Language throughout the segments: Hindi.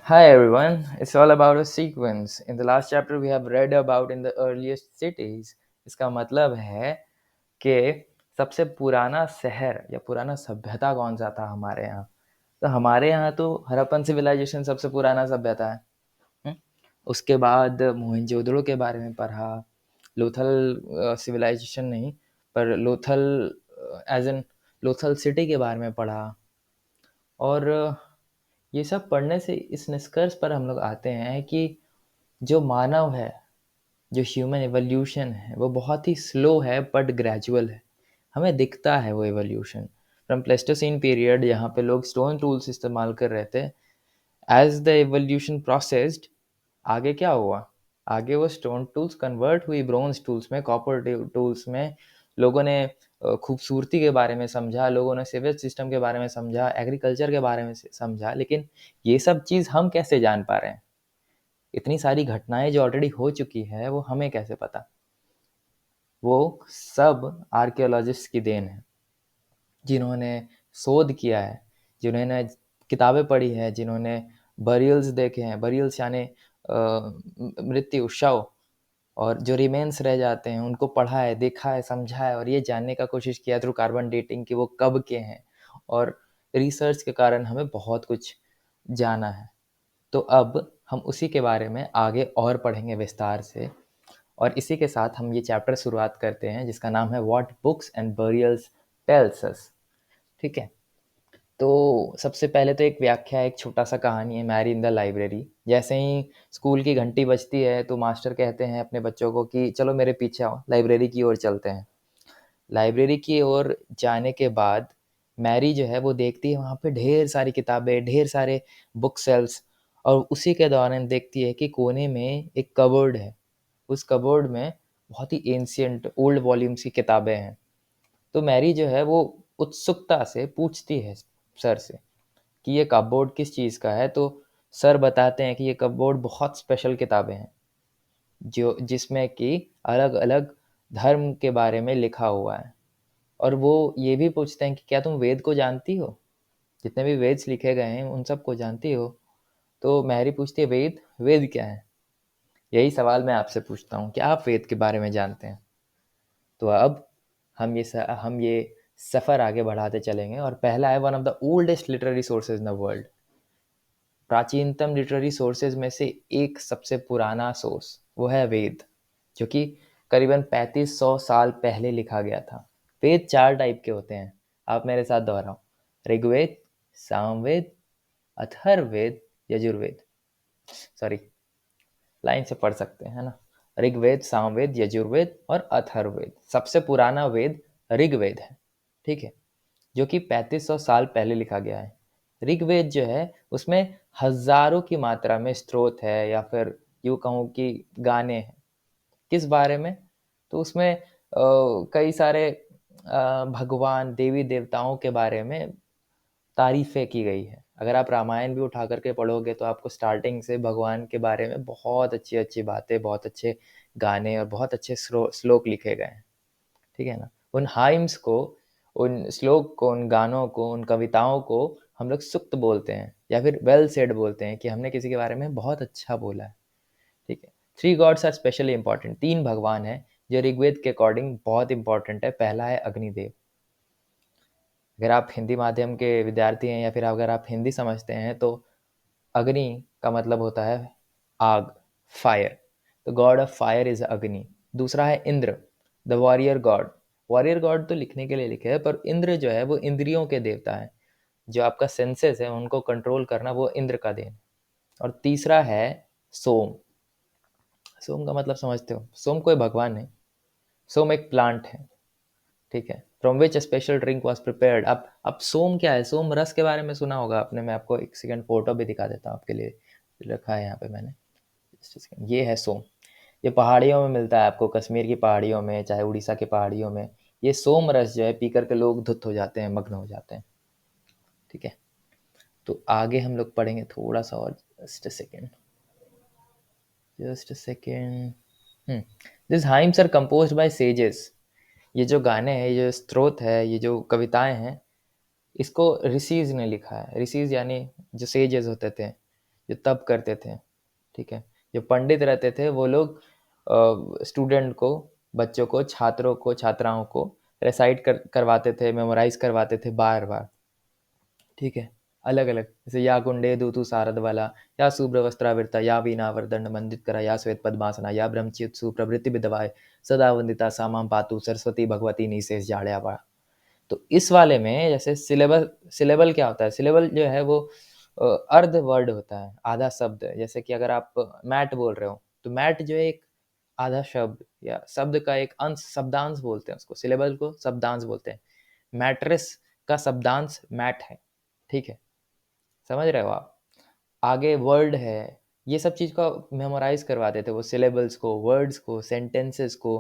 Hi everyone, it's all about a sequence. In the last chapter we have read about in the earliest cities. इसका मतलब है कि सबसे पुराना शहर या पुराना सभ्यता कौन सा था हमारे यहाँ। तो हमारे यहाँ तो हड़प्पन सिविलाइजेशन सबसे पुराना सभ्यता है। हम्म? उसके बाद मोहनजोदड़ो के बारे में पढ़ा। लोथल सिविलाइजेशन नहीं, पर Lothal as an Lothal city के बारे में पढ़ा। और ये सब पढ़ने से इस निष्कर्ष पर हम लोग आते हैं कि जो मानव है, जो ह्यूमन एवोल्यूशन है, वो बहुत ही स्लो है बट ग्रेजुअल है। हमें दिखता है वो एवोल्यूशन फ्रॉम प्लेस्टोसीन पीरियड, जहाँ पे लोग स्टोन टूल्स इस्तेमाल कर रहे थे। एज द एवोल्यूशन प्रोसेस्ड, आगे क्या हुआ? आगे वो स्टोन टूल्स कन्वर्ट हुई ब्रोंज टूल्स में, कॉपर टूल्स में। लोगों ने खूबसूरती के बारे में समझा, लोगों ने सिवेज सिस्टम के बारे में समझा, एग्रीकल्चर के बारे में समझा। लेकिन ये सब चीज़ हम कैसे जान पा रहे हैं? इतनी सारी घटनाएं जो ऑलरेडी हो चुकी है, वो हमें कैसे पता? वो सब आर्कियोलॉजिस्ट की देन है, जिन्होंने शोध किया है, जिन्होंने किताबें पढ़ी है, जिन्होंने बरियल्स देखे हैं। बरियल्स यानी मृत्यु, शव, और जो रिमेन्स रह जाते हैं उनको पढ़ा है, देखा है, समझा है, और ये जानने का कोशिश किया थ्रू कार्बन डेटिंग कि वो कब के हैं। और रिसर्च के कारण हमें बहुत कुछ जाना है। तो अब हम उसी के बारे में आगे और पढ़ेंगे विस्तार से। और इसी के साथ हम ये चैप्टर शुरुआत करते हैं, जिसका नाम है what books and burials tells us. ठीक है, तो सबसे पहले तो एक व्याख्या, एक छोटा सा कहानी है, मैरी इन द लाइब्रेरी। जैसे ही स्कूल की घंटी बजती है तो मास्टर कहते हैं अपने बच्चों को कि चलो मेरे पीछे आओ, लाइब्रेरी की ओर चलते हैं। लाइब्रेरी की ओर जाने के बाद मैरी जो है वो देखती है वहाँ पे ढेर सारी किताबें, ढेर सारे बुक सेल्स। और उसी के दौरान देखती है कि कोने में एक कबोर्ड है। उस कबोर्ड में बहुत ही एंशियंट ओल्ड वॉल्यूम्स की किताबें हैं। तो मैरी जो है वो उत्सुकता से पूछती है सर से कि ये कपबोर्ड किस चीज़ का है। तो सर बताते हैं कि ये कपबोर्ड बहुत स्पेशल किताबें हैं, जो जिसमें कि अलग अलग धर्म के बारे में लिखा हुआ है। और वो ये भी पूछते हैं कि क्या तुम वेद को जानती हो? जितने भी वेद्स लिखे गए हैं उन सब को जानती हो? तो मैरी पूछती है, वेद? वेद क्या है? यही सवाल मैं आपसे पूछता हूँ, क्या आप वेद के बारे में जानते हैं? तो अब हम ये सफ़र आगे बढ़ाते चलेंगे। और पहला है one of the oldest literary sources in the world. प्राचीनतम लिटरेरी सोर्सेज में से एक सबसे पुराना सोर्स वो है वेद, जो कि करीबन 3500 साल पहले लिखा गया था। वेद 4 टाइप के होते हैं, आप मेरे साथ दोहराओ। ऋग्वेद, सामवेद, अथर्ववेद, यजुर्वेद। सॉरी, लाइन से पढ़ सकते हैं, है ना? ऋग्वेद, सामवेद, यजुर्वेद और अथर्ववेद। सबसे पुराना वेद ऋग्वेद है, ठीक है, जो कि 3500 साल पहले लिखा गया है। ऋग्वेद जो है उसमें हजारों की मात्रा में स्तोत्र है, या फिर यूँ कहूँ कि गाने हैं। किस बारे में? तो उसमें कई सारे भगवान, देवी देवताओं के बारे में तारीफ़ें की गई है। अगर आप रामायण भी उठा करके पढ़ोगे तो आपको स्टार्टिंग से भगवान के बारे में बहुत अच्छी अच्छी बातें, बहुत अच्छे गाने और बहुत अच्छे श्लोक लिखे गए हैं, ठीक है ना? उन हाइम्स को, उन श्लोक को, उन गानों को, उन कविताओं को हम लोग सुक्त बोलते हैं, या फिर वेल सेड बोलते हैं कि हमने किसी के बारे में बहुत अच्छा बोला है, ठीक है। 3 गॉड्स आर स्पेशली इंपॉर्टेंट। 3 भगवान हैं जो ऋग्वेद के अकॉर्डिंग बहुत इंपॉर्टेंट है। पहला है अग्निदेव। अगर आप हिंदी माध्यम के विद्यार्थी हैं, या फिर अगर आप हिंदी समझते हैं, तो अग्नि का मतलब होता है आग, fire. The God of fire is अग्नि। दूसरा है Indra, the warrior God. Warrior God तो लिखने के लिए लिखे है, पर इंद्र जो है वो इंद्रियों के देवता है। जो आपका सेंसेस है उनको कंट्रोल करना, वो इंद्र का देन। और तीसरा है सोम। सोम का मतलब समझते हो? सोम कोई भगवान नहीं, सोम एक प्लांट है, ठीक है, from which special drink was prepared. अब सोम क्या है? सोम रस के बारे में सुना होगा आपने। मैं आपको एक सेकंड फोटो भी दिखा देता हूँ आपके लिए, रखा है यहाँ पे मैंने। ये है सोम। ये पहाड़ियों में मिलता है आपको, कश्मीर की पहाड़ियों में, चाहे उड़ीसा की पहाड़ियों में। ये सोम रस जो है पी करके लोग धुत हो जाते हैं, मग्न हो जाते हैं, ठीक है। तो आगे हम लोग पढ़ेंगे थोड़ा सा और। Just a second, just a second. This hymns are composed by sages. ये जो गाने हैं, ये जो स्त्रोत है, ये जो कविताएं हैं, इसको ऋषिज ने लिखा है। ऋषिज यानी जो सेजेस होते थे, जो तब करते थे, ठीक है। जो पंडित रहते थे वो लोग स्टूडेंट को, बच्चों को, छात्रों को, छात्राओं को रेसाइट करवाते थे, मेमोराइज करवाते थे बार बार, ठीक है। अलग अलग, जैसे या कुंडे दूतु सारदवाला, या शुभ्रवस्त्रावृता, या वीणावर्दंड मंडित करा, या श्वेत पद्मासना, या ब्रह्मच्युत प्रवृत्ति विधवाय, सदा वंदिता सा मां पातु सरस्वती भगवती निशेष जाड्यावा। तो इस वाले में जैसे सिलेबल, सिलेबल क्या होता है, सिलेबल जो है वो अर्ध वर्ड होता है, आधा शब्द। जैसे कि अगर आप मैट बोल रहे हो तो मैट जो है एक आधा शब्द या शब्द का एक अंश, शब्दांश बोलते हैं उसको, सिलेबल को शब्दांश बोलते हैं। मैट्रिस का शब्दांश मैट है, ठीक है, समझ रहे हो आप। आगे वर्ड है, ये सब चीज़ का मेमोराइज करवाते थे वो, सिलेबल्स को, वर्ड्स को, सेंटेंसेस को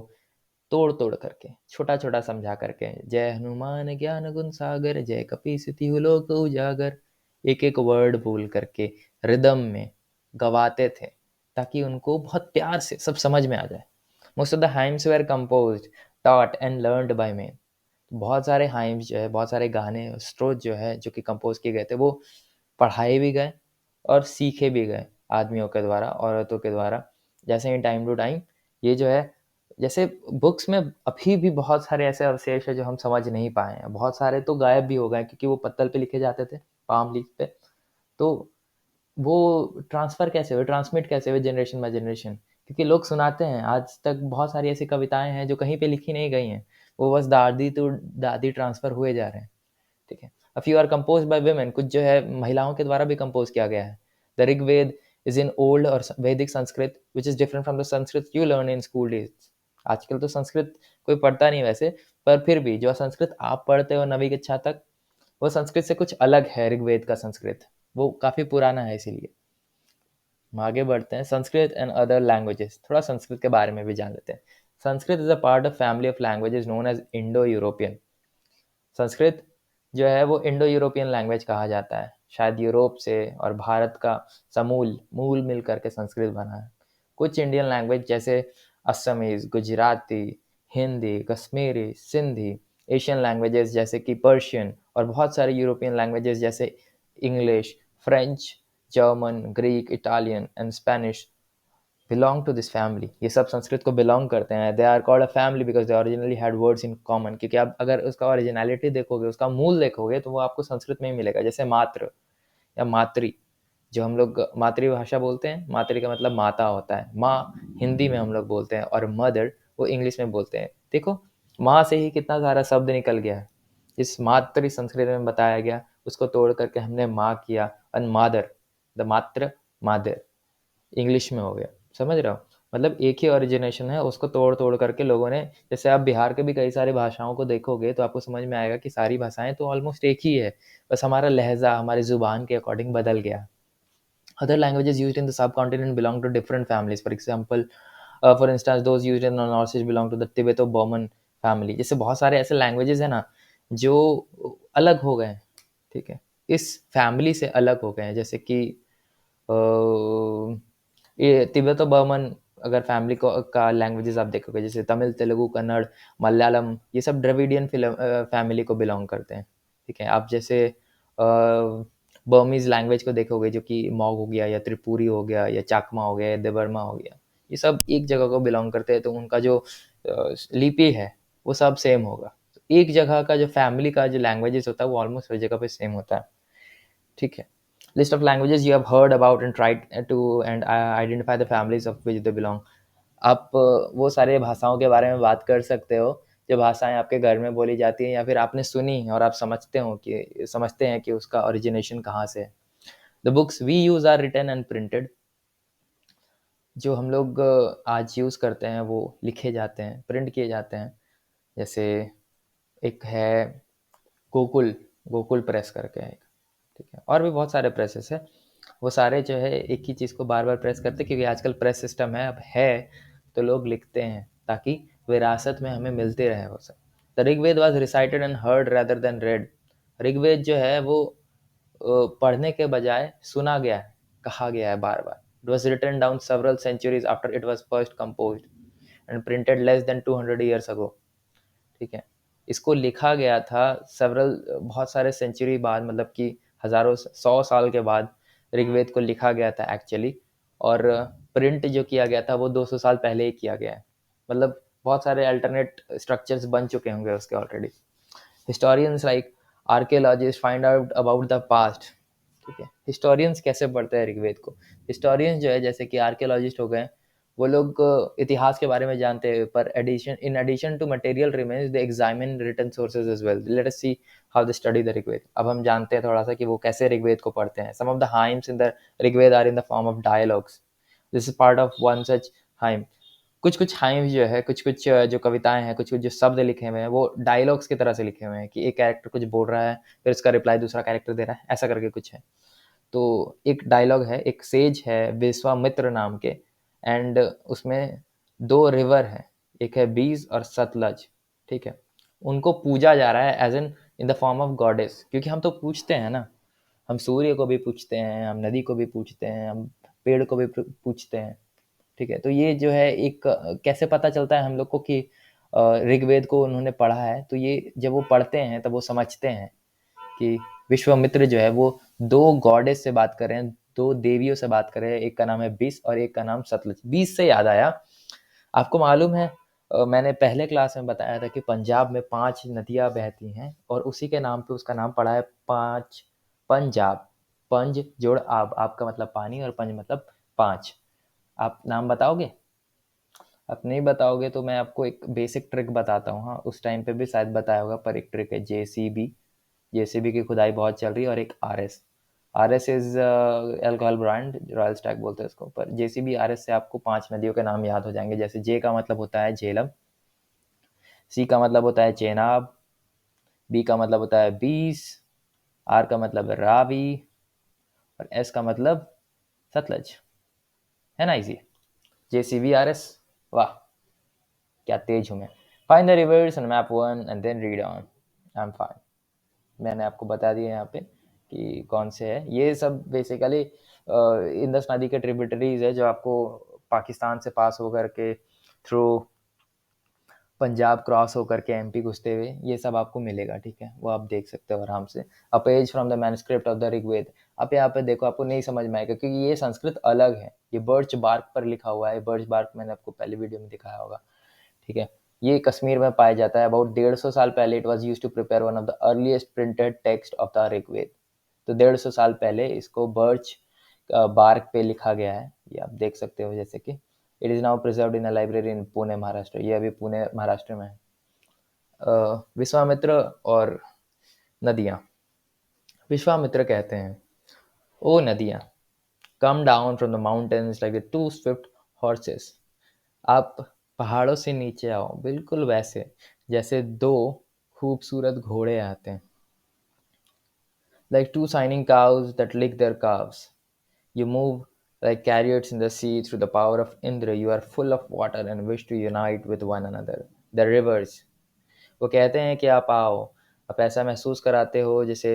तोड़ तोड़ करके, छोटा छोटा समझा करके। जय हनुमान ज्ञान गुण सागर, जय कपीस तिहु लोक उजागर, एक एक वर्ड बोल करके रिदम में गवाते थे, ताकि उनको बहुत प्यार से सब समझ में आ जाए। Most of the hymns were composed, taught and learned by man. बहुत सारे हाइम्स जो है, बहुत सारे गाने, स्ट्रोथ जो है, जो कि कंपोज किए गए थे, वो पढ़ाए भी गए और सीखे भी गए आदमियों के द्वारा, औरतों के द्वारा। जैसे इन टाइम टू टाइम ये जो है, जैसे बुक्स में अभी भी बहुत सारे ऐसे अवशेष है जो हम समझ नहीं पाए हैं, बहुत सारे तो गायब भी हो गए क्योंकि वो पत्तल पे लिखे जाते थे, पाम लीफ पे। तो वो ट्रांसफ़र कैसे हुए, ट्रांसमिट कैसे हुए जनरेशन बाय जनरेशन, क्योंकि लोग सुनाते हैं। आज तक बहुत सारी ऐसी कविताएं हैं जो कहीं पे लिखी नहीं गई हैं, वो बस दादी टू दादी ट्रांसफ़र हुए जा रहे हैं, ठीक है। A few are compose by women, कुछ जो है महिलाओं के द्वारा भी कंपोज किया गया है। The Rigveda is in old or Vedic Sanskrit which is different from the Sanskrit you learn in school days. आजकल तो संस्कृत कोई पढ़ता नहीं वैसे, पर फिर भी जो संस्कृत आप पढ़ते हो 9वीं कक्षा तक, वो संस्कृत से कुछ अलग है। ऋग्वेद का संस्कृत वो काफ़ी पुराना है, इसीलिए। हम आगे बढ़ते हैं। संस्कृत एंड अदर लैंग्वेजेस, थोड़ा संस्कृत के बारे में भी जान लेते हैं। Sanskrit is a part of family of languages known as Indo European. Sanskrit जो है वो इंडो यूरोपियन लैंग्वेज कहा जाता है। शायद यूरोप से और भारत का समूल मूल मिल करके संस्कृत बना है। कुछ इंडियन लैंग्वेज जैसे असमीज, गुजराती, हिंदी, कश्मीरी, सिंधी, एशियन लैंग्वेजेस जैसे कि पर्शियन, और बहुत सारे यूरोपियन लैंग्वेजेस जैसे English, French, German, Greek, Italian and Spanish belong to this family. ये सब संस्कृत को बिलोंग करते हैं। They are called a family because they originally had words in common. क्योंकि आप अगर उसका ओरिजिनलिटी देखोगे, उसका मूल देखोगे, तो वो आपको संस्कृत में ही मिलेगा। जैसे मात्र या मातृ, जो हम लोग मातृभाषा बोलते हैं, मातृ का मतलब माता होता है, माँ हिंदी में हम लोग बोलते हैं, और मदर वो इंग्लिश में बोलते हैं। देखो, माँ से ही कितना सारा शब्द निकल गया है। इस मातृ संस्कृत में बताया गया, उसको तोड़ करके हमने माँ किया, और मादर, द मात्र, मादर इंग्लिश में हो गया। समझ रहे हो, मतलब एक ही ओरिजिनेशन है, उसको तोड़ तोड़ करके लोगों ने, जैसे आप बिहार के भी कई सारी भाषाओं को देखोगे तो आपको समझ में आएगा कि सारी भाषाएं तो ऑलमोस्ट एक ही है, बस हमारा लहजा हमारी जुबान के अकॉर्डिंग बदल गया। Other languages used in the subcontinent belong to different families. For example, for instance those used in north east belong to the Tibeto Burman family. जैसे बहुत सारे ऐसे लैंग्वेजेस हैं ना जो अलग हो गए हैं, ठीक है, इस फैमिली से अलग हो गए हैं। जैसे कि ये तिब्बतो बर्मन अगर फैमिली को का लैंग्वेजेस आप देखोगे, जैसे तमिल, तेलुगु, कन्नड़, मलयालम, ये सब द्रविडियन फैमिली को बिलोंग करते हैं, ठीक है। आप जैसे बर्मीज लैंग्वेज को देखोगे, जो कि मॉग हो गया, या त्रिपुरी हो गया, या चाकमा हो गया, या देबर्मा हो गया, ये सब एक जगह को बिलोंग करते हैं। तो उनका जो लिपि है वो सब सेम होगा। एक जगह का जो फैमिली का जो लैंग्वेजेस होता है वो ऑलमोस्ट हर जगह पे सेम होता है, ठीक है। List of languages you have heard about and tried to and identify the families of which they belong. आप वो सारे भाषाओं के बारे में बात कर सकते हो जो भाषाएं आपके घर में बोली जाती हैं, या फिर आपने सुनी और आप समझते हैं कि उसका ओरिजिनेशन कहाँ से है। The books we use are written and printed. जो हम लोग आज यूज़ करते हैं वो लिखे जाते हैं, प्रिंट किए जाते हैं। जैसे एक है गोकुल, गोकुल प्रेस करके है एक, ठीक है, और भी बहुत सारे प्रेसेस है। वो सारे जो है एक ही चीज़ को बार बार प्रेस करते, क्योंकि आजकल प्रेस सिस्टम है, अब है तो लोग लिखते हैं ताकि विरासत में हमें मिलते रहे वो सब। The Rigveda was recited and heard rather than read. Rigveda जो है वो पढ़ने के बजाय सुना गया है, कहा गया है बार बार। It was written down several centuries after it was first composed and printed less than 200 years ago, ठीक है। इसको लिखा गया था सेवरल, बहुत सारे सेंचुरी बाद, मतलब कि हज़ारों 100 साल के बाद ऋग्वेद को लिखा गया था एक्चुअली, और प्रिंट जो किया गया था वो 200 साल पहले ही किया गया है। मतलब बहुत सारे अल्टरनेट स्ट्रक्चर्स बन चुके होंगे उसके already. Historians like archaeologist find out about the past. ठीक है, हिस्टोरियंस कैसे पढ़ते हैं ऋग्वेद को? हिस्टोरियंस जो है, जैसे कि आर्कियोलॉजिस्ट हो गए, वो लोग इतिहास के बारे में जानते हैं, पर in addition to material remains they examine written sources as well. Let us see how they study the Rigveda. अब हम जानते हैं थोड़ा सा कि वो कैसे ऋग्वेद को पढ़ते हैं। Some of the hymns in the Rigveda are in the form of dialogues. This is part of one such hymn. कुछ कुछ हाइम्स जो है, कुछ कुछ जो कविताएं हैं, कुछ कुछ जो शब्द लिखे हुए हैं, वो डायलॉग्स की तरह से लिखे हुए हैं कि एक कैरेक्टर कुछ बोल रहा है, फिर उसका रिप्लाई दूसरा कैरेक्टर दे रहा है, ऐसा करके कुछ है। तो एक डायलॉग है, एक सेज है विश्वामित्र नाम के, एंड उसमें दो रिवर है, एक है बीज और सतलज। ठीक है, उनको पूजा जा रहा है as in the form of goddess. क्योंकि हम तो पूछते हैं ना, हम सूर्य को भी पूछते हैं, हम नदी को भी पूछते हैं, हम पेड़ को भी पूछते हैं। ठीक है, तो ये जो है एक कैसे पता चलता है हम लोग को कि ऋग्वेद को उन्होंने पढ़ा है? तो ये जब वो पढ़ते हैं तब वो समझते हैं कि विश्वामित्र जो है वो दो गॉडेस से बात कर रहे हैं, दो देवियों से बात कर रहे हैं। एक का नाम है बीस और एक का नाम सतलज। बीस से याद आया, आपको मालूम है मैंने पहले क्लास में बताया था कि पंजाब में 5 नदियां बहती हैं, और उसी के नाम पे उसका नाम पड़ा है पांच पंजाब। पंज जोड़ आब, आब का मतलब पानी और पंज मतलब 5। आप नाम बताओगे? आप नहीं बताओगे तो मैं आपको एक बेसिक ट्रिक बताता हूँ। हाँ, उस टाइम पे भी शायद बताया होगा, पर एक ट्रिक है, जेसीबी। जेसीबी की खुदाई बहुत चल रही है, और एक RS. RS is alcohol brand, royal Stag बोलते हैं उसको, पर जेसीबी आरएस से आपको 5 नदियों के नाम याद हो जाएंगे। जैसे जे का मतलब होता है झेलम, सी का मतलब होता है चेनाब, बी का मतलब होता है बीस, आर का मतलब है रावी, और एस का मतलब सतलज। है ना इजी? जेसीबी आरएस, वाह क्या तेज हूँ मैं। Find the rivers on map 1 and then read on. I am fine. मैंने आपको बता दिया यहाँ पे कि कौन से है। ये सब बेसिकली इंडस नदी के ट्रिब्यूटरीज है, जो आपको पाकिस्तान से पास होकर के थ्रू पंजाब क्रॉस होकर के एमपी घुसते हुए ये सब आपको मिलेगा। ठीक है, वो आप देख सकते हो आराम से। A page from the manuscript of the Rigveda. आप यहाँ पे देखो, आपको नहीं समझ में आएगा क्योंकि ये संस्कृत अलग है। ये बर्च बार्क पर लिखा हुआ है। बर्च बार्क मैंने आपको पहले वीडियो में दिखाया होगा। ठीक है, ये कश्मीर में पाया जाता है। अबाउट 150 साल पहले it was used to prepare one of the earliest printed text of the Rigveda. तो 150 साल पहले इसको बर्च बार्क पे लिखा गया है। ये आप देख सकते हो, जैसे कि it is now preserved in a library in Pune Maharashtra. ये अभी पुणे महाराष्ट्र में है। विश्वामित्र और नदियाँ। विश्वामित्र कहते हैं, ओ नदियाँ, come down from the mountains like the too swift horses. आप पहाड़ों से नीचे आओ, बिल्कुल वैसे जैसे दो खूबसूरत घोड़े आते हैं। Like two shining cows that lick their calves. You move like chariots in the sea through the power of Indra. You are full of water and wish to unite with one another. The rivers. वो कहते हैं कि आप आओ, आप ऐसा महसूस कराते हो जैसे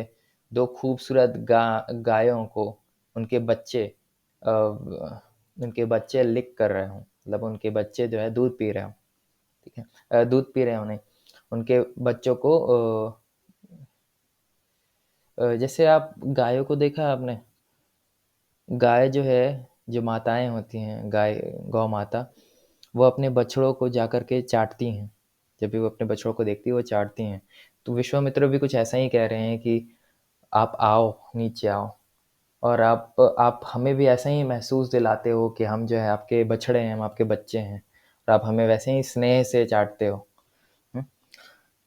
दो खूबसूरत गायों को उनके बच्चे लिक कर रहे हों। मतलब उनके बच्चे जो है दूध पी रहे हों। ठीक है, दूध पी रहे हो नहीं, उनके बच्चों को जैसे आप गायों को देखा है आपने? गाय जो है, जो माताएं होती हैं, गाय गौ माता, वो अपने बछड़ों को जा कर के चाटती हैं। जब भी वो अपने बछड़ों को देखती है वो चाटती हैं। तो विश्वामित्र भी कुछ ऐसा ही कह रहे हैं कि आप आओ, नीचे आओ, और आप हमें भी ऐसा ही महसूस दिलाते हो कि हम जो है आपके बछड़े हैं, हम आपके बच्चे हैं, और आप हमें वैसे ही स्नेह से चाटते हो।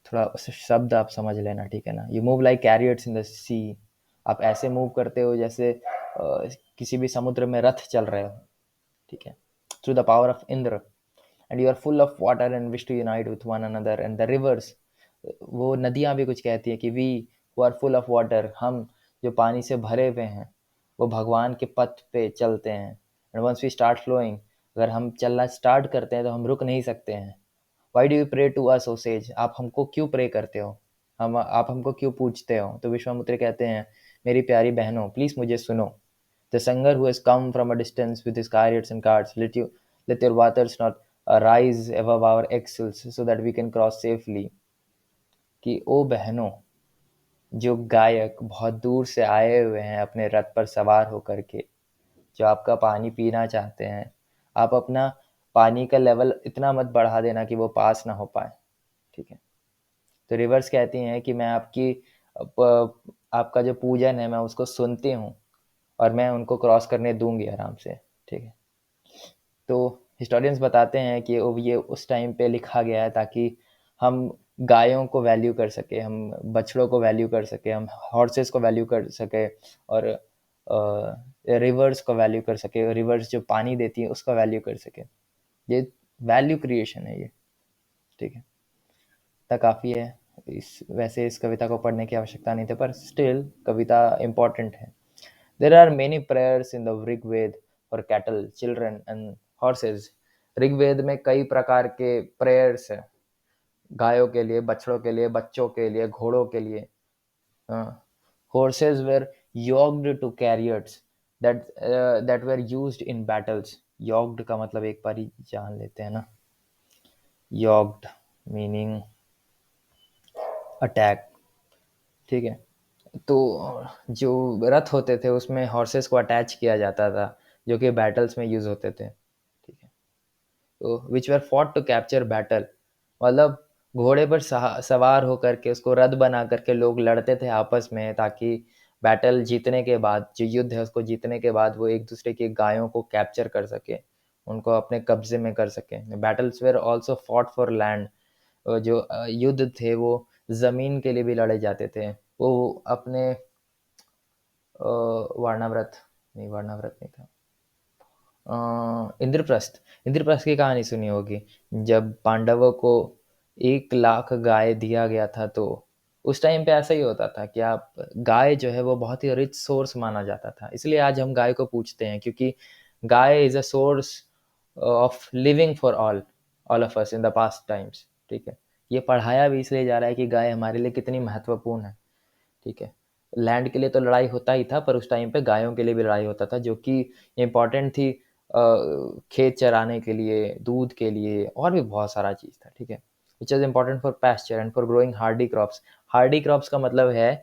थोड़ा शब्द आप समझ लेना, ठीक है ना? You move like chariots in the sea. आप ऐसे मूव करते हो जैसे किसी भी समुद्र में रथ चल रहे हो। ठीक है, through the power of Indra, and you are full of water and wish to unite with one another and the rivers. वो नदियाँ भी कुछ कहती हैं कि we who are full of water, हम जो पानी से भरे हुए हैं, वो भगवान के पथ पे चलते हैं। And once we start flowing, अगर हम चलना स्टार्ट करते हैं तो हम रुक नहीं सकते हैं। Why do you pray to us O sage? आप हमको क्यों प्रे करते हो? आप हमको क्यों पूछते हो? तो विश्वामित्र कहते हैं, मेरी प्यारी बहनों, प्लीज मुझे सुनो। The Sengar who has come from a distance with his chariots and carts, let your waters not rise above our axles so that we can cross safely। कि ओ बहनों, जो गायक बहुत दूर से आए हुए हैं अपने रथ पर सवार होकर के, जो आपका पानी पीना चाहते हैं, आप अपना पानी का लेवल इतना मत बढ़ा देना कि वो पास ना हो पाए, ठीक है। तो रिवर्स कहती हैं कि मैं आपका जो पूजन है मैं उसको सुनती हूँ और मैं उनको क्रॉस करने दूंगी आराम से, ठीक है। तो हिस्टोरियंस बताते हैं कि ये उस टाइम पे लिखा गया है ताकि हम गायों को वैल्यू कर सके, हम बछड़ों को वैल्यू कर सके, हम हॉर्सेस को वैल्यू कर सके, और रिवर्स को वैल्यू कर सके, रिवर्स जो पानी देती है उसका वैल्यू कर सके। ये वैल्यू क्रिएशन है ये, ठीक है। इतना काफ़ी है। वैसे इस कविता को पढ़ने की आवश्यकता नहीं थी, पर स्टिल कविता इम्पोर्टेंट है। There are many prayers in the Rigveda for cattle, children and horses. Rigveda में कई प्रकार के प्रेयर्स हैं, गायों के लिए, बछड़ों के लिए, बच्चों के लिए, घोड़ों के लिए। Horses were yoked to chariots that were used in battles. Yoked का मतलब एक बार ही जान लेते हैं ना, yoked meaning अटैक, ठीक है। तो जो रथ होते थे उसमें हॉर्सेस को अटैच किया जाता था, जो कि बैटल्स में यूज होते थे, ठीक है। तो विच वर फॉट टू कैप्चर बैटल, मतलब घोड़े पर सवार होकर के उसको रथ बना करके लोग लड़ते थे आपस में, ताकि बैटल जीतने के बाद, जो युद्ध है उसको जीतने के बाद, वो एक दूसरे की गायों को कैप्चर कर सके, उनको अपने कब्जे में कर सके। Battles were also fought for land, जो युद्ध थे वो जमीन के लिए भी लड़े जाते थे। वो अपने वर्णाव्रत नहीं, वर्णाव्रत नहीं था, इंद्रप्रस्थ, इंद्रप्रस्थ की कहानी सुनी होगी। जब पांडवों को 1 लाख गाय दिया गया था, तो उस टाइम पे ऐसा ही होता था कि आप गाय जो है वो बहुत ही रिच सोर्स माना जाता था, इसलिए आज हम गाय को पूजते हैं, क्योंकि guy is a source of living for all of us in the past times, ठीक है। ये पढ़ाया भी इसलिए जा रहा है कि गाय हमारे लिए कितनी महत्वपूर्ण है, ठीक है। लैंड के लिए तो लड़ाई होता ही था, पर उस टाइम पे गायों के लिए भी लड़ाई होता था, जो कि इम्पॉर्टेंट थी खेत चराने के लिए, दूध के लिए, और भी बहुत सारा चीज़ था, ठीक है। Which is important for pasture and for growing Hardy crops. Hardy crops का मतलब है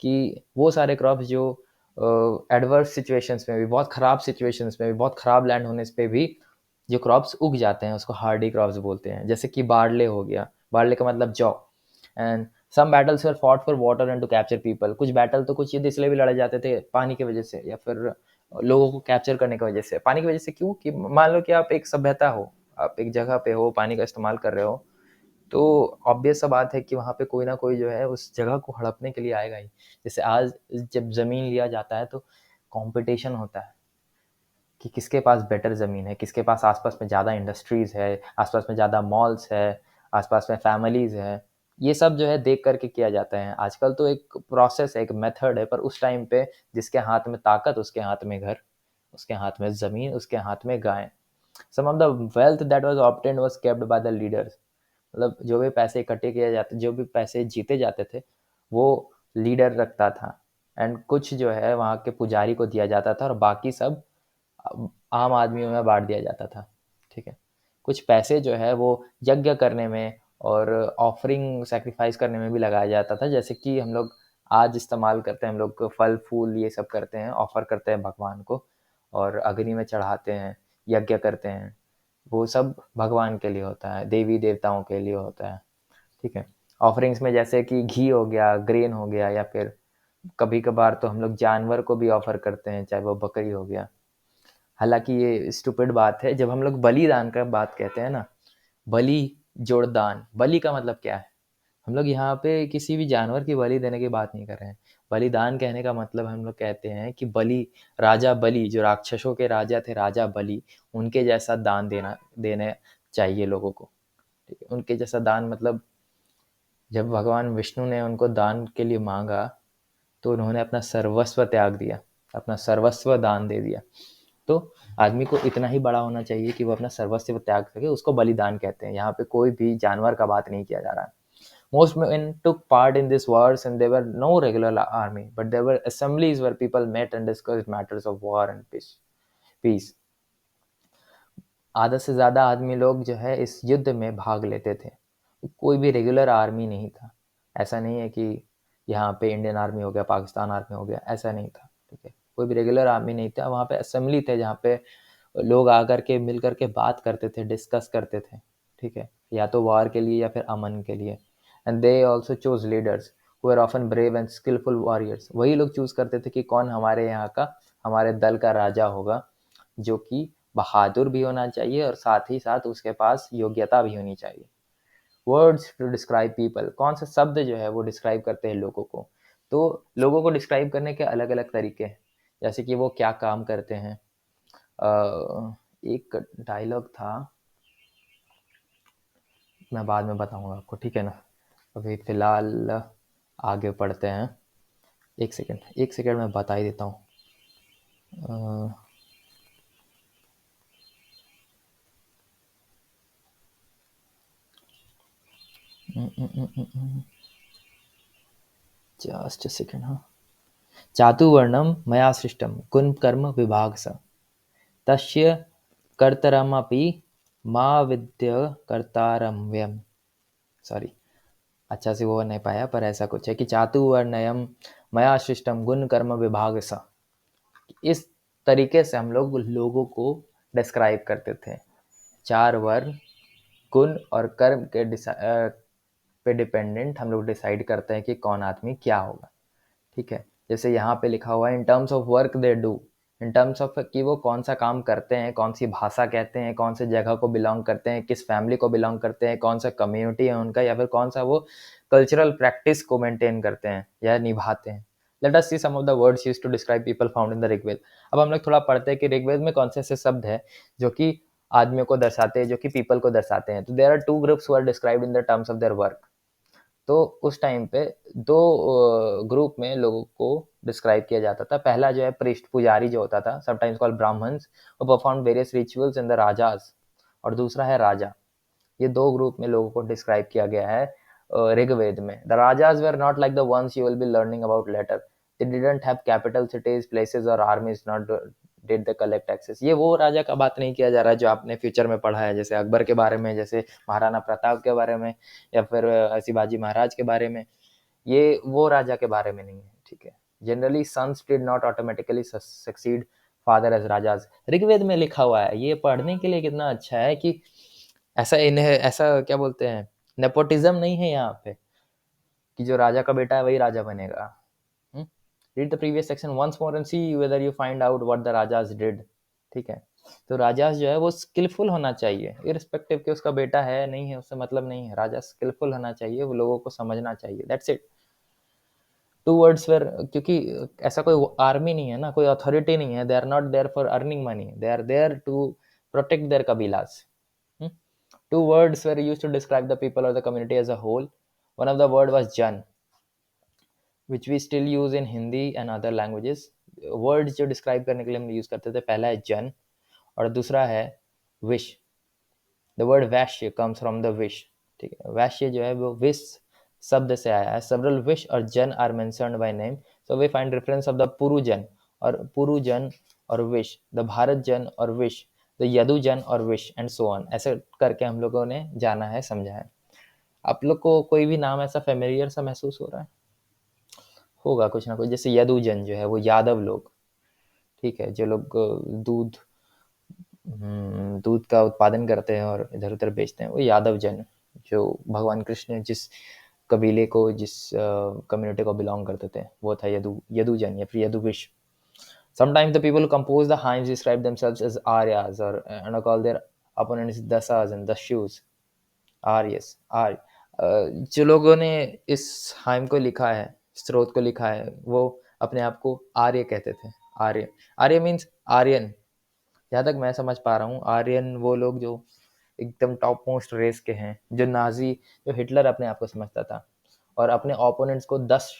कि वो सारे क्रॉप्स जो एडवर्स सिचुएशंस में भी, बहुत ख़राब सिचुएशंस में भी, बहुत ख़राब लैंड होने पे भी जो क्रॉप्स उग जाते हैं उसको हार्डी क्रॉप्स बोलते हैं। जैसे कि बार्ले हो गया, बार्ले का मतलब जौ। And some battles were fought for water and to capture people. कुछ बैटल तो कुछ युद्ध इसलिए भी लड़े जाते थे पानी की वजह से, या फिर लोगों को कैप्चर करने की वजह से। पानी की वजह से क्यों? कि मान लो कि आप एक सभ्यता हो, आप एक जगह पे हो, पानी का इस्तेमाल कर रहे हो, तो ऑब्वियस सा बात है कि वहाँ पे कोई ना कोई जो है उस जगह को हड़पने के लिए आएगा ही। जैसे आज जब ज़मीन लिया जाता है तो कॉम्पिटिशन होता है कि किसके पास बेटर ज़मीन है, किसके पास आसपास में ज़्यादा इंडस्ट्रीज़ है, आसपास में ज़्यादा मॉल्स है, आसपास में फैमिलीज़ है। ये सब जो है देख करके किया जाता है। आजकल तो एक प्रोसेस है, एक मेथड है, पर उस टाइम पे जिसके हाथ में ताकत, उसके हाथ में घर, उसके हाथ में ज़मीन, उसके हाथ में गाय। Some of the wealth that was obtained was kept by the leaders. मतलब जो भी पैसे इकट्ठे किए जाते, जो भी पैसे जीते जाते थे, वो लीडर रखता था। एंड कुछ जो है वहाँ के पुजारी को दिया जाता था, और बाकी सब आम आदमियों में बांट दिया जाता था, ठीक है। कुछ पैसे जो है वो यज्ञ करने में और ऑफरिंग सैक्रिफाइस करने में भी लगाया जाता था, जैसे कि हम लोग आज इस्तेमाल करते हैं, हम लोग फल फूल ये सब करते हैं, ऑफर करते हैं भगवान को, और अग्नि में चढ़ाते हैं, यज्ञ करते हैं। वो सब भगवान के लिए होता है, देवी देवताओं के लिए होता है, ठीक है। ऑफरिंग्स में जैसे कि घी हो गया, ग्रेन हो गया, या फिर कभी कभार तो हम लोग जानवर को भी ऑफर करते हैं, चाहे वो बकरी हो गया। हालांकि ये स्टूपिड बात है, जब हम लोग बलिदान का बात कहते हैं ना, बलि जोड़ दान, बलि का मतलब क्या है? हम लोग यहाँ पे किसी भी जानवर की बलि देने की बात नहीं कर रहे हैं। बलिदान कहने का मतलब हम लोग कहते हैं कि बलि, राजा बलि, जो राक्षसों के राजा थे, राजा बलि, उनके जैसा दान देने चाहिए लोगों को, ठीक है। उनके जैसा दान मतलब जब भगवान विष्णु ने उनको दान के लिए मांगा, तो उन्होंने अपना सर्वस्व त्याग दिया, अपना सर्वस्व दान दे दिया। तो आदमी को इतना ही बड़ा होना चाहिए कि वो अपना सर्वस्व त्याग सके, उसको बलिदान कहते हैं। यहाँ पे कोई भी जानवर का बात नहीं किया जा रहा है। Most men took part in these wars, and there were no regular army, but there were assemblies where people met and discussed matters of war and peace. आधा से ज़्यादा आदमी लोग जो है इस युद्ध में भाग लेते थे। कोई भी रेगुलर आर्मी नहीं था। ऐसा नहीं है कि यहाँ पे इंडियन आर्मी हो गया, पाकिस्तान आर्मी हो गया, ऐसा नहीं था। ठीक है, कोई भी रेगुलर आर्मी नहीं था, वहाँ पे असेंबली थे जहाँ पे लोग आकर के मिल करके बात करते थे, डिस्कस करते थे। ठीक है, या तो वार के लिए या फिर अमन के लिए। And they also choose leaders who are often brave and skillful warriors. वही लोग चूज करते थे कि कौन हमारे यहाँ का, हमारे दल का राजा होगा, जो कि बहादुर भी होना चाहिए और साथ ही साथ उसके पास योग्यता भी होनी चाहिए। वर्ड्स टू डिस्क्राइब पीपल, कौन सा शब्द जो है वो डिस्क्राइब करते हैं लोगों को। तो लोगों को डिस्क्राइब करने के अलग अलग तरीके हैं, जैसे कि वो क्या काम करते हैं। एक डायलॉग था, मैं बाद में बताऊंगा आपको, ठीक है ना। अभी फिलहाल आगे पढ़ते हैं। एक सेकेंड मैं बता ही देता हूँ। Just a second. हाँ, चातुर्वर्णम मया सृष्टम गुण कर्म विभाग स तस्य कर्तरमपि मा विद्य कर्तारम्यम। सॉरी, अच्छा से वो नहीं पाया, पर ऐसा कुछ है कि चातुर्वर्णयम मया सृष्टम गुण कर्म विभाग स। इस तरीके से हम लोग लोगों को डिस्क्राइब करते थे। 4 वर्ण, गुण और कर्म के पे डिपेंडेंट हम लोग डिसाइड करते हैं कि कौन आदमी क्या होगा। ठीक है, जैसे यहाँ पे लिखा हुआ है in terms of work they do, in terms of कि वो कौन सा काम करते हैं, कौन सी भाषा कहते हैं, कौन से जगह को बिलोंग करते हैं, किस फैमिली को बिलोंग करते हैं, कौन सा कम्युनिटी है उनका, या फिर कौन सा वो कल्चरल प्रैक्टिस को मेंटेन करते हैं या निभाते हैं। Let us see some of the words used to describe people found in the Rigveda. अब हम लोग थोड़ा पढ़ते हैं कि ऋग्वेद में कौन से ऐसे शब्द है जो कि आदमियों को दर्शाते हैं, जो कि पीपल को दर्शाते हैं। तो there are 2 groups who are described in the terms of their work. तो उस टाइम पे 2 ग्रुप में लोगों को डिस्क्राइब किया जाता था। पहला जो है प्रिस्ट, पुजारी जो होता था, समटाइम्स कॉल्ड ब्राह्मण्स, वो perform various rituals in the rajas. और दूसरा है राजा। ये 2 ग्रुप में लोगों को डिस्क्राइब किया गया है ऋग्वेद में। The rajas were not like the ones you will be learning about later. They didn't have capital cities, places और armies, not did the collect taxes. ये वो राजा का बात नहीं किया जा रहा है जो आपने फ्यूचर में पढ़ा है, जैसे अकबर के बारे में, जैसे महाराणा प्रताप के बारे में, या फिर शिवाजी महाराज के बारे में। ये वो राजा के बारे में नहीं है। ठीक है, generally sons did not automatically succeed father as rajas. Rigveda में लिखा हुआ है, ये पढ़ने के लिए कितना अच्छा है कि ऐसा इन्हें ऐसा क्या बोलते हैं, नेपोटिज्म नहीं है यहाँ पे कि जो राजा का बेटा है वही राजा बनेगा। Read the previous section once more and see whether you find out what the rajas did. ठीक है, तो राजा जो है वो स्किलफुल होना चाहिए, इररिस्पेक्टिव कि उसका बेटा है नहीं है, उससे मतलब नहीं है। राजा स्किलफुल होना चाहिए, वो लोगों को समझना चाहिए, दैट्स इट। 2 वर्ड्स वेर, क्योंकि ऐसा कोई आर्मी नहीं है ना, कोई अथॉरिटी नहीं है। They are not there for earning money, they are there to protect their कबीलास। 2 words were used to describe the people or the community as a whole. One of the word was Jan, which we still use in Hindi and other languages. Words जो describe करने के लिए हम यूज करते थे, पहला है जन और दूसरा है wish. The word Vysya comes from the wish। ठीक है, वैश्य जो है वो विश शब्द से आया है। Several wish और जन are mentioned by name, so we find reference of the पुरुजन और पुरुजन और विश, द भारत जन और विश, द यदुजन और विश एंड सो ऑन। ऐसे करके हम लोगों ने जाना है, समझा है। आप लोग को कोई भी नाम ऐसा फेमिलियर सा महसूस हो रहा है? होगा कुछ ना कुछ, जैसे यदुजन जो है वो यादव लोग। ठीक है, जो लोग दूध का उत्पादन करते हैं और इधर उधर बेचते हैं, वो यादव जन। जो भगवान कृष्ण जिस कबीले को, जिस कम्युनिटी को बिलोंग करते थे, वो था यदुजन या फिर यदुविश। Sometimes the people who compose the hymns describe themselves as Aryas or and call their opponents Dasas and Dashus. Aryas, Arya। जो लोगों ने इस हाइम को लिखा है, स्रोत को लिखा है, वो अपने आप को आर्य कहते थे। आर्य, आर्य मीन्स आर्यन। जहाँ तक मैं समझ पा रहा हूँ, आर्यन वो लोग जो एकदम टॉप मोस्ट रेस के हैं, जो नाजी, जो हिटलर अपने आप को समझता था, और अपने ओपोनेंट्स को दश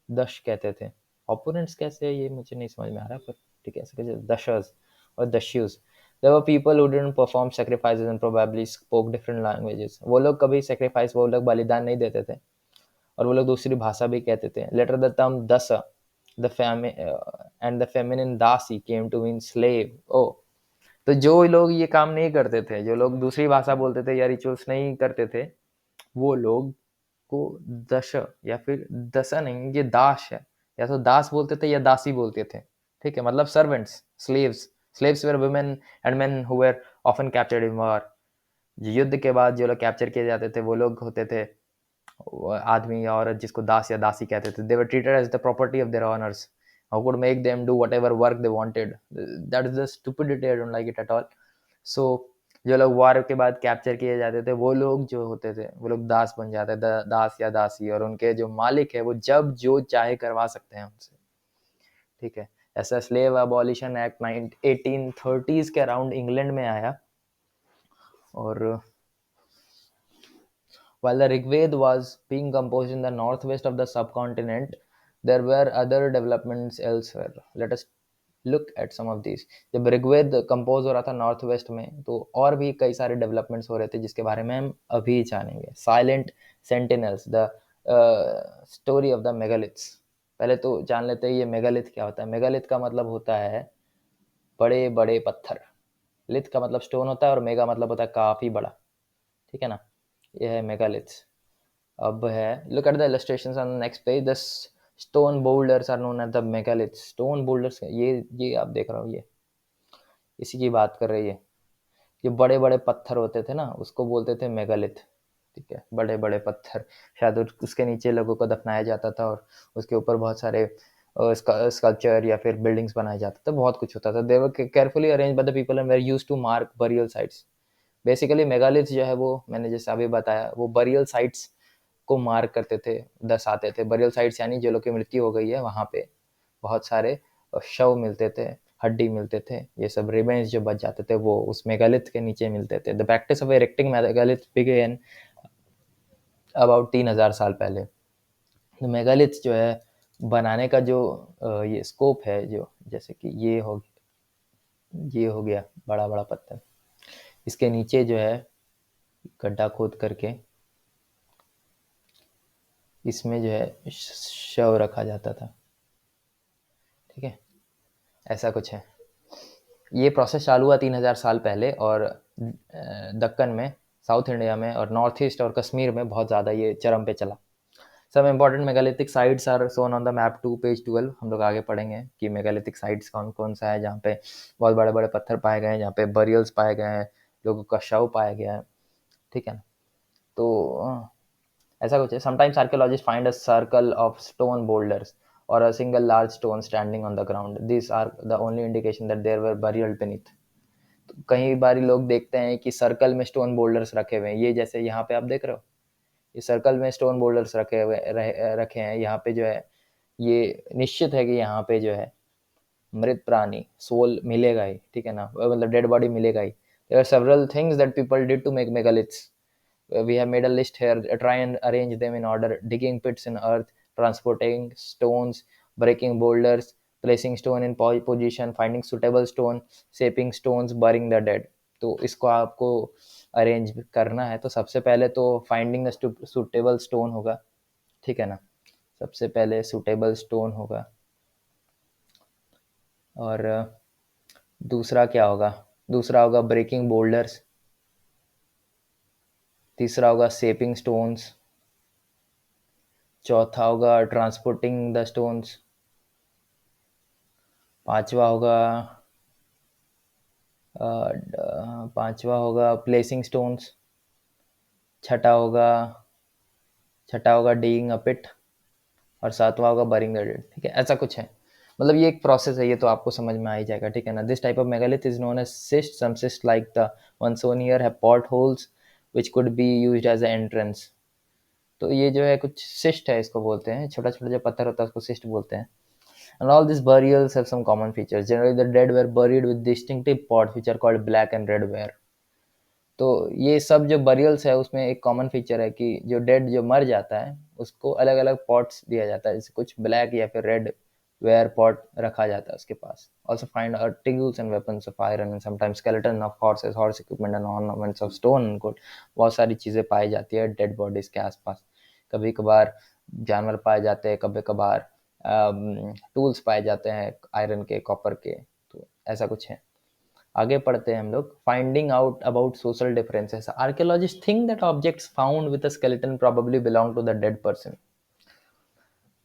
दश कहते थे। ओपोनेंट्स कैसे, ये मुझे नहीं समझ में आ रहा, पर ठीक है, ऐसे दशस और दस्युस। There were people who didn't perform sacrifices and probably spoke different languages। वो लोग कभी sacrifice, वो लोग बलिदान नहीं देते थे, और वो लोग दूसरी भाषा भी कहते थे। Later the term dasa and the feminine dasi came to mean slave। oh, तो जो लोग ये काम नहीं करते थे, जो लोग दूसरी भाषा बोलते थे या रिचुअल्स नहीं करते थे, वो लोग को दश या फिर दशा नहीं, ये दास है, या तो दास बोलते थे या दासी बोलते थे, ठीक है, मतलब servants, slaves were women and men who were often captured in war. युद्ध के बाद जो लोग कैप्चर किए जाते थे वो लोग होते थे आदमी या औरत, जिसको दास या दासी कहते थे। They were treated as the property of their owners who could make them do whatever work they wanted. That is the stupidity, I don't like it at all. So जो लोग वार के बाद कैप्चर किए जाते थे वो लोग जो होते थे वो लोग दास बन जाते थे, दास या दासी, और उनके जो मालिक है वो जब जो चाहे करवा सकते हैं उनसे, ठीक है। ऐसा स्लेव अबॉलिशन एक्ट 1830s के अराउंड इंग्लैंड में आया। और while the Rigved was being composed in the northwest of the subcontinent, there were other developments elsewhere. Let us look at some of these. जब ऋग्वेद कंपोज हो रहा था नॉर्थ वेस्ट में, तो और भी कई सारे डेवलपमेंट्स हो रहे थे जिसके बारे में हम अभी जानेंगे। Silent sentinels, the story of the megaliths. पहले तो जान लेते हैं ये मेगालिथ क्या होता है। मेगालिथ का मतलब होता है बड़े बड़े पत्थर। लिथ का मतलब स्टोन होता है और मेगा मतलब होता है काफी बड़ा, ठीक है ना। ये है मेगालिथ्स। अब है, look at the illustrations on next page. The stone boulders are known as the megaliths. Stone boulders, ये आप देख रहे हो, ये इसी की बात कर रही है। जो बड़े बड़े पत्थर होते थे ना उसको बोलते थे मेगालिथ, ठीक है। बड़े बड़े पत्थर, शायद उसके नीचे लोगों को दफनाया जाता था और उसके ऊपर बहुत सारे स्कल्पचर या फिर बिल्डिंग्स बनाए जाते थे, बहुत कुछ होता था। They were carefully arrange by the people and were used to mark burial sites. Basically megaliths जो है वो मैंने जैसे अभी बताया वो बरियल साइट्स को मार्क करते थे, दर्शाते थे। बरियल साइट्स यानी जो लोग की मृत्यु हो गई है वहाँ पे बहुत सारे शव मिलते थे, हड्डी मिलते थे, ये सब रिमेन्स जो बच जाते थे वो उस मेगालिथ के नीचे मिलते थे। The practice of erecting megalith began about 3000 साल पहले। मेगालिथ जो है बनाने का जो ये स्कोप है, जो जैसे कि ये हो गया बड़ा बड़ा पत्थर, इसके नीचे जो है गड्ढा खोद करके इसमें जो है शव रखा जाता था, ठीक है। ऐसा कुछ है। ये प्रोसेस चालू हुआ 3000 साल पहले और दक्कन में, साउथ इंडिया में और नॉर्थ ईस्ट और कश्मीर में बहुत ज़्यादा ये चरम पे चला। सब important megalithic sites are shown on the map 2 page 12। हम लोग आगे पढ़ेंगे कि मेगालिथिक साइट्स कौन कौन सा है जहाँ पे बहुत बड़े बड़े पत्थर पाए गए हैं, जहाँ पे बरियल्स पाए गए हैं, लोगों का शव पाया गया है, ठीक है ना। तो ऐसा कुछ है। Sometimes archaeologist find a circle of stone boulders or a single large stone standing on the ground. These are the only indication that there were burial beneath. तो कई बार लोग देखते हैं कि सर्कल में स्टोन बोल्डर्स रखे हुए हैं। ये जैसे यहाँ पे आप देख रहे हो, ये सर्कल में स्टोन बोल्डर्स रखे हैं। यहाँ पे जो है ये निश्चित है कि यहाँ पे जो है मृत प्राणी सोल मिलेगा ही, ठीक है ना, मतलब डेड बॉडी मिलेगा ही। There are several things that people did to make megaliths. We have made a list here. Try and arrange them in order: digging pits in earth, transporting stones, breaking boulders, placing stone in position, finding suitable stone, shaping stones, burying the dead. तो इसको आपको अरेंज करना है तो सबसे पहले तो फाइंडिंग सुटेबल स्टोन होगा, ठीक है ना। सबसे पहले सुटेबल स्टोन होगा और दूसरा क्या होगा, दूसरा होगा ब्रेकिंग बोल्डर्स, तीसरा होगा शेपिंग स्टोन्स, चौथा होगा ट्रांसपोर्टिंग द स्टोन्स, पांचवा होगा प्लेसिंग स्टोन्स, छठा होगा डिगिंग अ पिट और सातवां होगा बरिंग द डेड, ठीक है। ऐसा कुछ है, मतलब ये एक प्रोसेस है, ये तो आपको समझ में आ ही जाएगा, ठीक है ना। This type of megalith is known as cist. Some cist like the one shown here have port holes which could be used as a entrance. तो ये जो है कुछ सिस्ट है, इसको बोलते हैं, छोटा छोटा जो पत्थर होता है उसको सिस्ट बोलते हैं। And all these burials have some common features. Generally, the dead were buried with distinctive pots, which are called black and red ware. तो ये सब जो बरियल्स है उसमें एक कॉमन फीचर है कि जो डेड जो मर जाता है उसको अलग अलग पॉट्स दिया जाता है, जैसे कुछ ब्लैक या फिर रेड वेयर पॉट रखा जाता है उसके पास। Also find tools and weapons of iron and sometimes skeleton of horses, horse equipment and ornaments of stone and gold. बहुत सारी चीज़ें पाई जाती है डेड बॉडीज के आसपास। कभी कभार जानवर पाए जाते हैं, कभी कभार टूल्स पाए जाते हैं आयरन के, कॉपर के, तो ऐसा कुछ है। आगे पढ़ते हैं हम लोग। Finding out about social differences, archaeologists think that objects found with a skeleton probably belong to the dead person.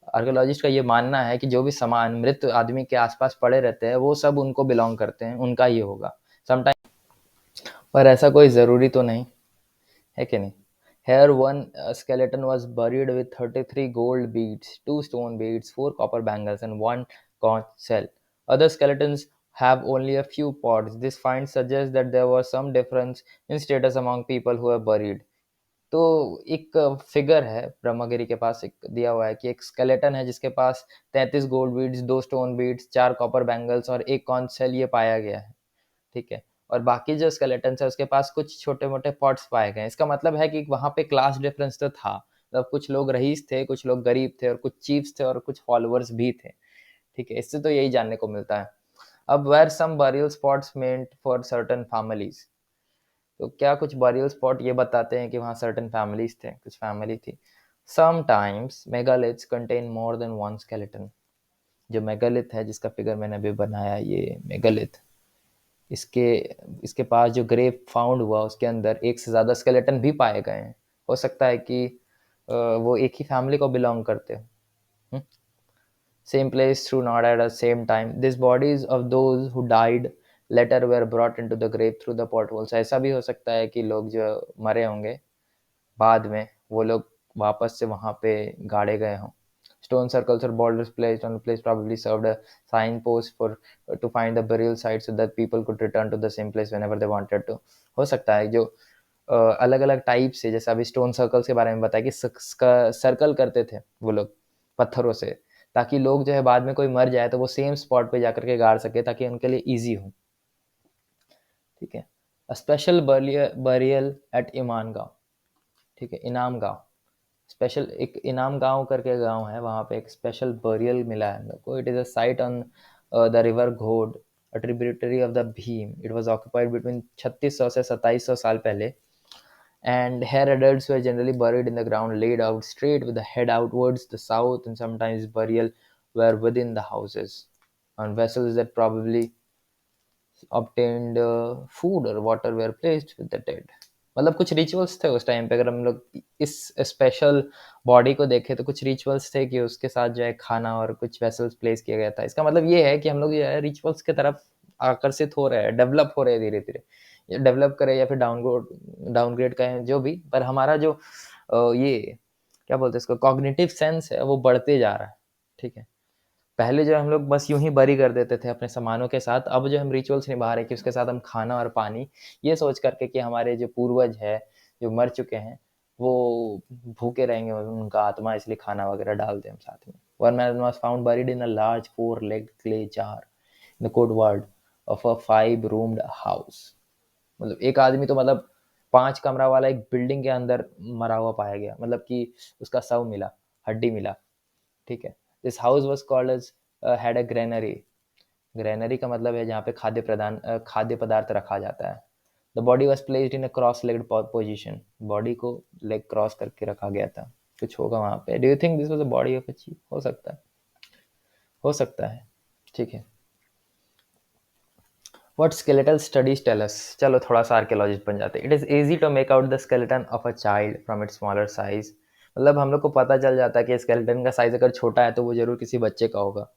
Archaeologist का ये मानना है कि जो भी सामान मृत आदमी के आसपास पड़े रहते हैं वो सब उनको बिलोंग करते हैं, उनका ही होगा समटाइम, पर ऐसा कोई ज़रूरी तो नहीं है कि नहीं। Here one skeleton was buried with 33 gold beads, 2 stone beads, 4 copper bangles, and 1 conch shell. Other skeletons have only a few pods. This find suggests that there was some difference in status among people who were buried. तो एक फिगर है ब्रह्मगिरी के पास, एक दिया हुआ है कि एक स्केलेटन है जिसके पास 33 gold beads, 2 stone beads, 4 copper bangles और 1 कॉन्च शेल ये पाया गया है, ठीक है। और बाकी जो स्केलेटन है उसके पास कुछ छोटे मोटे पॉट्स पाए गए। इसका मतलब है कि वहाँ पे क्लास डिफरेंस तो था, मतलब कुछ लोग रईस थे, कुछ लोग गरीब थे, और कुछ चीफ्स थे और कुछ फॉलोअर्स भी थे, ठीक है। इससे तो यही जानने को मिलता है। अब where some burial spots meant for certain families, तो क्या कुछ बरियल स्पॉट ये बताते हैं कि वहाँ सर्टन फैमिलीज थे, कुछ फैमिली थी। Sometimes megaliths contain more than one skeleton, जो मेगालिथ है जिसका फिगर मैंने अभी बनाया, ये मेगालिथ, इसके इसके पास जो ग्रेव फाउंड हुआ उसके अंदर एक से ज़्यादा स्केलेटन भी पाए गए हैं। हो सकता है कि वो एक ही फैमिली को बिलोंग करते हो। Same place though not at the same time, this bodies of those who died later were brought into the grave through the port holes. ऐसा भी हो सकता है कि लोग जो मरे होंगे बाद में वो लोग वापस से वहाँ पे गाड़े गए हों। Stone circles or boulders placed on the place probably served a signpost for to find the burial site so that people could return to the same place whenever they wanted to. हो सकता है जो अलग अलग टाइप से, जैसे अभी स्टोन सर्कल्स के बारे में बताया कि सर्कल करते थे वो लोग पत्थरों से, ताकि लोग जो है बाद में कोई मर जाए तो वो सेम स्पॉट पे जाकर के गाड़ सके, ताकि उनके लिए ईजी हो, ठीक है। स्पेशल बरियल एट इमान गांव, ठीक है, इनाम गांव, स्पेशल एक इनाम गांव करके गांव है, वहाँ पे एक स्पेशल बरियल मिला है हम लोग को। It is a site on the river Ghod, a tributary of the Bhima. It was occupied between 3600 से 2700 साल पहले, and here adults were generally buried in the ground, laid out straight with the head outwards the south, and sometimes burial were within the houses on vessels that probably obtained food or water were placed with the dead. मतलब कुछ रिचुअल्स थे उस टाइम पे। अगर हम लोग इस स्पेशल बॉडी को देखें तो कुछ रिचुअल्स थे कि उसके साथ जो है खाना और कुछ वेसल्स प्लेस किया गया था। इसका मतलब ये है कि हम लोग जो है रिचुअल्स की तरफ आकर्षित हो रहे हैं, डेवलप हो रहे हैं धीरे धीरे। डेवलप करें या फिर डाउनग्रेड करें जो भी, पर हमारा जो ये क्या बोलते हैं इसको, कॉग्निटिव सेंस है वो बढ़ते जा रहा है, ठीक है। पहले जो हम लोग बस यूं ही बरी कर देते थे अपने सामानों के साथ, अब जो हम रिचुअल्स निभा रहे हैं कि उसके साथ हम खाना और पानी, ये सोच करके कि हमारे जो पूर्वज है जो मर चुके हैं वो भूखे रहेंगे और उनका आत्मा, इसलिए खाना वगैरह डालते हैं हम साथ में। One man was found buried in a large 4-legged clay jar in the courtyard of a 5-roomed house। मतलब एक आदमी तो मतलब 5 कमरा वाला एक बिल्डिंग के अंदर मरा हुआ पाया गया, मतलब कि उसका शव मिला, हड्डी मिला, ठीक है। This house was called as had a granary. Granary का मतलब है जहाँ पे खाद्य पदार्थ रखा जाता है। The body was placed in a cross legged position, body को लेग क्रॉस करके रखा गया था। कुछ होगा वहाँ पे। Do you think this was a body of a chief? हो सकता है, हो सकता है, ठीक है। What skeletal studies tell us? चलो थोड़ा सा आर्कियोलॉजिस्ट बन जाते हैं। It is easy to make out the skeleton of a child from its smaller size. मतलब हम लोग को पता चल जाता है कि स्केलेटन का साइज अगर छोटा है तो वो जरूर किसी बच्चे का होगा।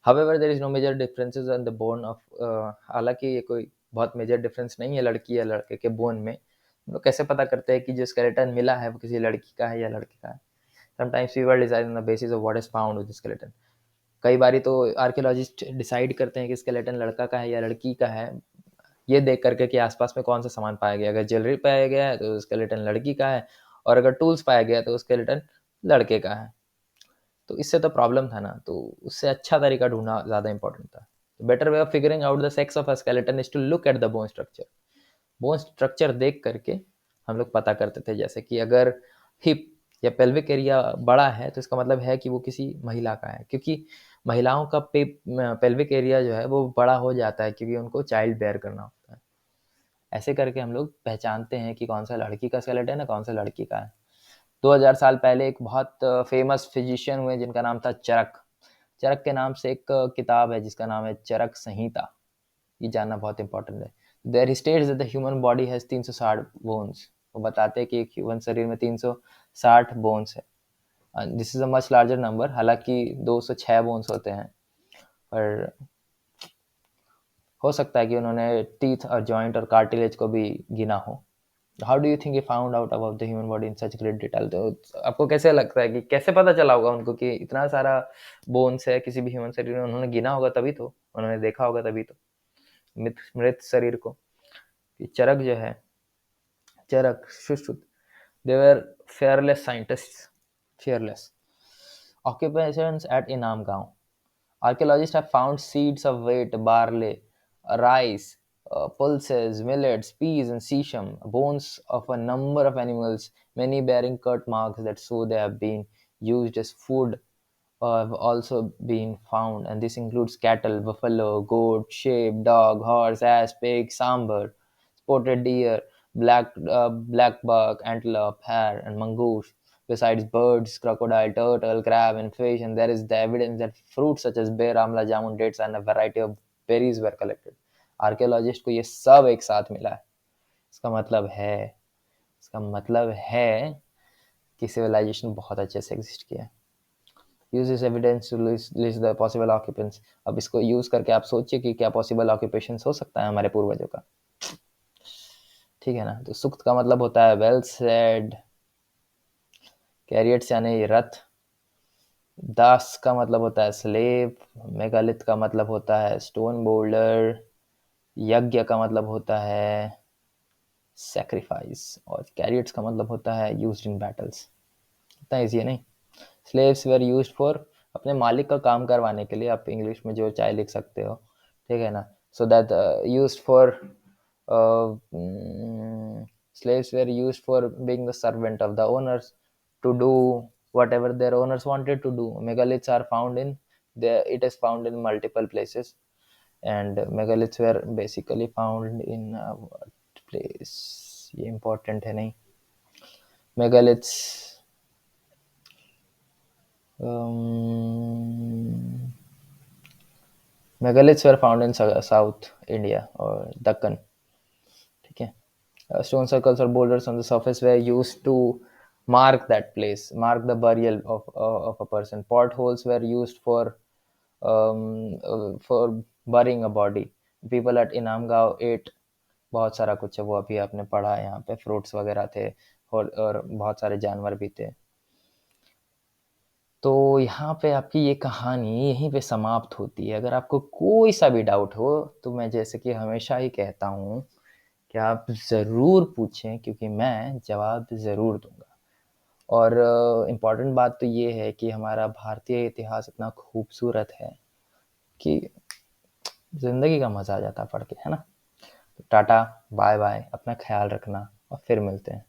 However, there is no major differences in the bone of हालांकि ये कोई बहुत मेजर डिफरेंस नहीं है लड़की या लड़के के बोन में। हम लोग कैसे पता करते हैं कि जो स्केलेटन मिला है वो किसी लड़की का है या लड़के का है? Sometimes people decide on the basis of what is found with the skeleton. कई बारी तो आर्कियोलॉजिस्ट डिसाइड करते हैं कि स्केलेटन लड़का का है या लड़की का है, ये देख करके कि आसपास में कौन सा सामान पाया गया। अगर ज्वेलरी पाया गया है तो स्केलेटन लड़की का है, और अगर टूल्स पाया गया तो स्केलेटन लड़के का है। तो इससे तो प्रॉब्लम था ना, तो उससे अच्छा तरीका ढूंढना ज़्यादा इंपॉर्टेंट था। Better way of figuring out the sex of a skeleton is to look at the bone structure. Bone structure देख करके हम लोग पता करते थे, जैसे कि अगर हिप या पेल्विक एरिया बड़ा है तो इसका मतलब है कि वो किसी महिला का है, क्योंकि महिलाओं का पेल्विक एरिया जो है वो बड़ा हो जाता है क्योंकि उनको चाइल्ड बेयर करना होता है। ऐसे करके हम लोग पहचानते हैं कि कौन सा लड़की का स्केलेटन है, कौन सा लड़की का है। 2000 साल पहले एक बहुत फेमस फिजिशियन हुए जिनका नाम था चरक। चरक के नाम से एक किताब है जिसका नाम है चरक संहिता। ये जानना बहुत इंपॉर्टेंट है। There states that the human body has 360 bones. वो बताते हैं कि एक ह्यूमन शरीर में 360 बोन्स है। This is a much larger number, हालांकि 206 बोन्स होते हैं, पर हो सकता है कि उन्होंने टीथ और जॉइंट और कार्टिलेज को भी गिना हो। How do you think found out about the human body in such great detail? तो आपको कैसे लगता है कि कैसे पता चला होगा उनको कि इतना सारा बोन्स है किसी भी ह्यूमन शरीर में? उन्होंने गिना होगा तभी तो, उन्होंने देखा होगा तभी तो मृत शरीर को। चरक जो है, चरक Sushruta, they were fearless scientists, fearless. Occupations at Inamgaon. Archaeologists have found seeds of wheat, barley, rice, pulses, millets, peas, and sesame, bones of a number of animals, many bearing cut marks that show they have been used as food, have also been found, and this includes cattle, buffalo, goat, sheep, dog, horse, ass, pig, sambar, spotted deer, black buck, antelope, hare, and mongoose. Besides birds, crocodile, turtle, crab, and fish, and there is the evidence that fruits such as bear, amla, jamun, dates, and a variety of berries were collected. Archaeologist को ये सब एक साथ मिला है। इसका मतलब है कि सिविलाइजेशन बहुत अच्छे से एग्जिस्ट किया है। Use this evidence to list the possible occupants. अब इसको यूज करके आप सोचिए कि क्या पॉसिबल ऑक्यूपेशन हो सकता है हमारे पूर्वजों का। ठीक है ना? तो सुक्त का मतलब होता है वेल सेड, कैरियट्स यानी रथ, दास का मतलब होता है स्लेव, मेगालिथ का मतलब होता है स्टोन बोल्डर, यज्ञ का मतलब होता है सैक्रिफाइस, और कैरियट्स का मतलब होता है यूज्ड इन बैटल्स। इतना ईजी है नहीं? स्लेव्स वेर यूज्ड फॉर, अपने मालिक का काम करवाने के लिए, आप इंग्लिश में जो चाहे लिख सकते हो, ठीक है ना? So that used for, slaves were used for being the servant of the owners to do whatever their owners wanted to do. Megaliths are found in it is found in multiple places, and megaliths were basically found in what place? ये important है नहीं? Megaliths megaliths were found in South India or Deccan. ठीक है? Stone circles or boulders on the surface were used to mark that place, mark the burial of a person. Potholes were used for burying a body. People at Inamgaon ate बहुत सारा कुछ है, वो अभी आपने पढ़ा है यहाँ पे, फ्रूट्स वगैरह थे और बहुत सारे जानवर भी थे। तो यहाँ पे आपकी ये कहानी यहीं पे समाप्त होती है। अगर आपको कोई सा भी डाउट हो तो मैं जैसे कि हमेशा ही कहता हूँ कि आप ज़रूर पूछें, क्योंकि मैं जवाब ज़रूर दूंगा। और इम्पॉर्टेंट बात तो ये है कि हमारा भारतीय इतिहास इतना खूबसूरत है कि ज़िंदगी का मज़ा आ जाता पढ़ के, है ना? तो टाटा, बाय बाय, अपना ख्याल रखना और फिर मिलते हैं।